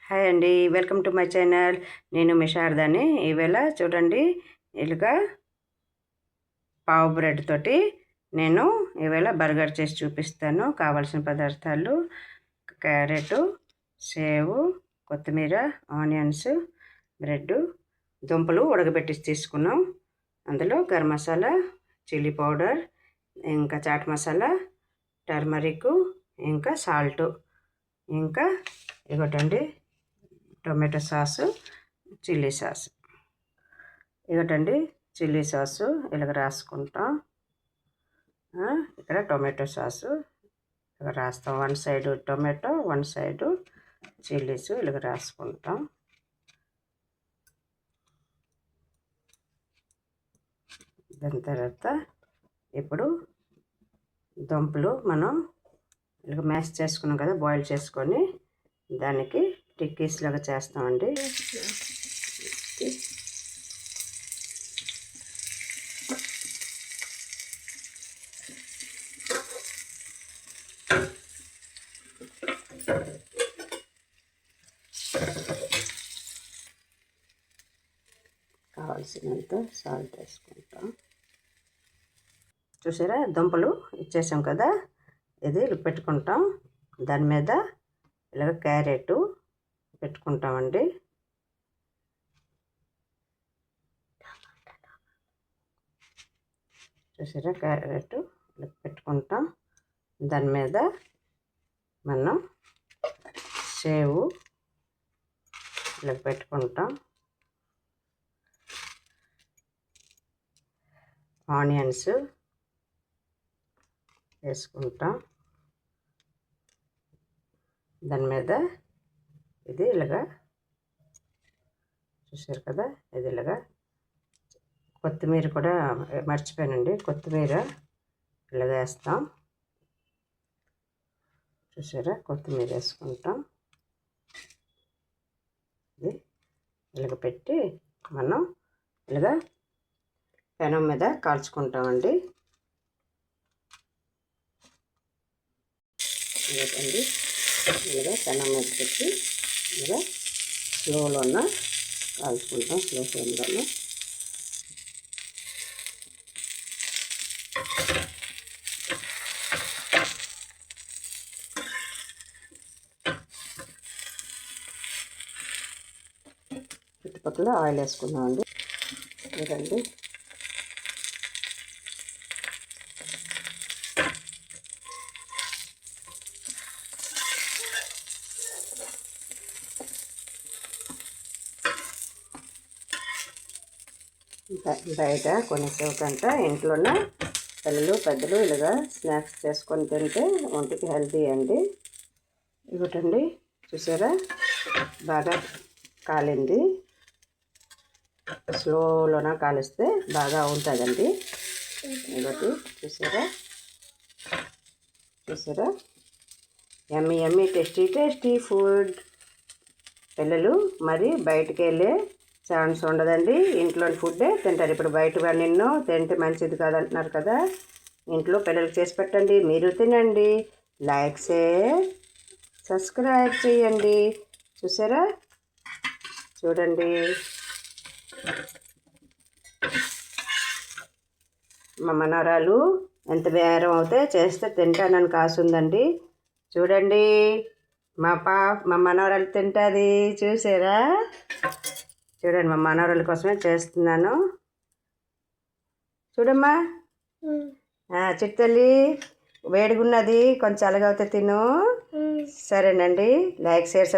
Hi అండి, welcome to my channel. నేను మీ శారదాని. ఈవేళ చూడండి, ఇలాగా పావు బ్రెడ్ తోటి నేను ఈవేళ బర్గర్ చేసి చూపిస్తాను. కావాల్సిన పదార్థాలు: క్యారెట్, సేవు, కొత్తిమీర, ఆనియన్స్, బ్రెడ్, దుంపలు ఉడకబెట్టి తీసుకున్నాం. అందులో గరం మసాలా, చిల్లీ పౌడర్, ఇంకా చాట్ మసాలా, టర్మరిక్, ఇంకా సాల్ట్, ఇంకా ఇగోటండి టొమాటో సాసు, చిల్లీ సాసు. ఇగోటండి చిల్లీ సాసు ఇలాగ రాసుకుంటాం. ఇక్కడ టొమాటో సాసు ఇలాగ రాస్తాం. One side tomato, one side chillies ఇలాగ రాసుకుంటాం. దాని తర్వాత ఇప్పుడు దుంపలు మనం ఇలాగ మ్యాష్ చేసుకున్నాం కదా, బాయిల్ చేసుకొని దానికి టిక్కీస్ లాగా చేస్తామండి. కావాల్సినంత సాల్ట్ వేసుకుంటాం. చూసారా, దుంపలు ఇచ్చేసాం కదా, ఇది పెట్టుకుంటాం. దాని మీద ఇలాగ క్యారెట్ పెట్టుకుంటామండి. చూసారా, క్యారెట్ ఇలా పెట్టుకుంటాం. దాని మీద మనం సేవు ఇలా పెట్టుకుంటాం. ఆనియన్స్ వేసుకుంటాం. దాని మీద ఇది ఇలాగా చూసారు కదా, ఇది ఇలాగా కొత్తిమీర కూడా మర్చిపోయానండి, కొత్తిమీర ఇలాగ వేస్తాం. చూసారా, కొత్తిమీర వేసుకుంటాం. ఇది ఇలాగ పెట్టి మనం ఇలాగ పెనం మీద కాల్చుకుంటామండి. ఇలాగండి ఇలాగ పెనం మీద పెట్టి ఇలాగ స్లోలోన కాల్చుకుంటాం, స్లో ఫ్లేమ్లోన. చుట్టుపక్కల ఆయిల్ వేసుకున్నామండి. ఇదండి బయట కొనేసేవకంట ఇంట్లోనే పిల్లలు పెద్దలు ఇలాగా స్నాక్స్ చేసుకొని తింటే ఒంటికి హెల్తీ అండి. ఇవ్వటండి చూసారా, బాగా కాలింది. స్లోలోన కాలిస్తే బాగా ఉంటుందండి. ఇవ్వటి చూసారా, చూసారా, యమ్మీ యమ్మీ టేస్టీ టేస్టీ ఫుడ్. పిల్లలు మరి బయటికి వెళ్ళే ఛాన్స్ ఉండదండి, ఇంట్లోని ఫుడ్డే తింటారు. ఇప్పుడు బయట నిన్ను తింటే మంచిది కాదంటున్నారు కదా, ఇంట్లో పిల్లలకి చేసి పెట్టండి, మీరు తినండి. లైక్, షేర్, సబ్స్క్రైబ్ చేయండి. చూసారా, చూడండి, మా మనవరాలు ఎంత బేరం అవుతే చేస్తే తింటానని కాసుందండి. చూడండి, మా మనవరాలు తింటుంది. చూసారా, చూడండి, మా మనవరాల కోసమే చేస్తున్నాను. చూడమ్మా, చిట్టల్లి వేడిగున్నది, కొంచెం అలగవుతే తిను. సరేనండి, లైక్, షేర్,